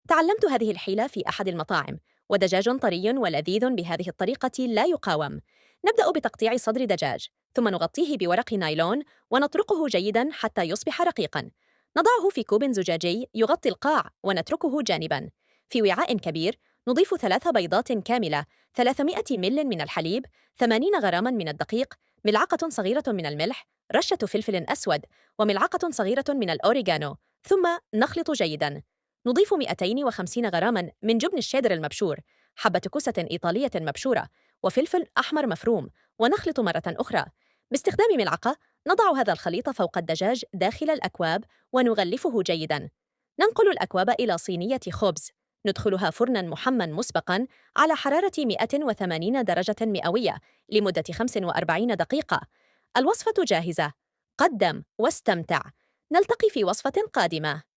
تعلمت هذه الحيلة في أحد المطاعم، ودجاج طري ولذيذ بهذه الطريقة لا يقاوم. نبدأ بتقطيع صدر دجاج، ثم نغطيه بورق نايلون ونطرقه جيداً حتى يصبح رقيقاً. نضعه في كوب زجاجي يغطي القاع ونتركه جانباً. في وعاء كبير نضيف 3 بيضات كاملة، 300 مل من الحليب، 80 غراما من الدقيق، ملعقة صغيرة من الملح، رشة فلفل أسود، وملعقة صغيرة من الأوريغانو، ثم نخلط جيداً. نضيف 250 غراما من جبن الشيدر المبشور، حبة كوسة إيطالية مبشورة، وفلفل أحمر مفروم، ونخلط مرة أخرى. باستخدام ملعقة نضع هذا الخليط فوق الدجاج داخل الأكواب ونغلفه جيداً. ننقل الأكواب إلى صينية خبز، ندخلها فرناً محمى مسبقاً على حرارة 180 درجة مئوية لمدة 45 دقيقة. الوصفة جاهزة. قدم واستمتع. نلتقي في وصفة قادمة.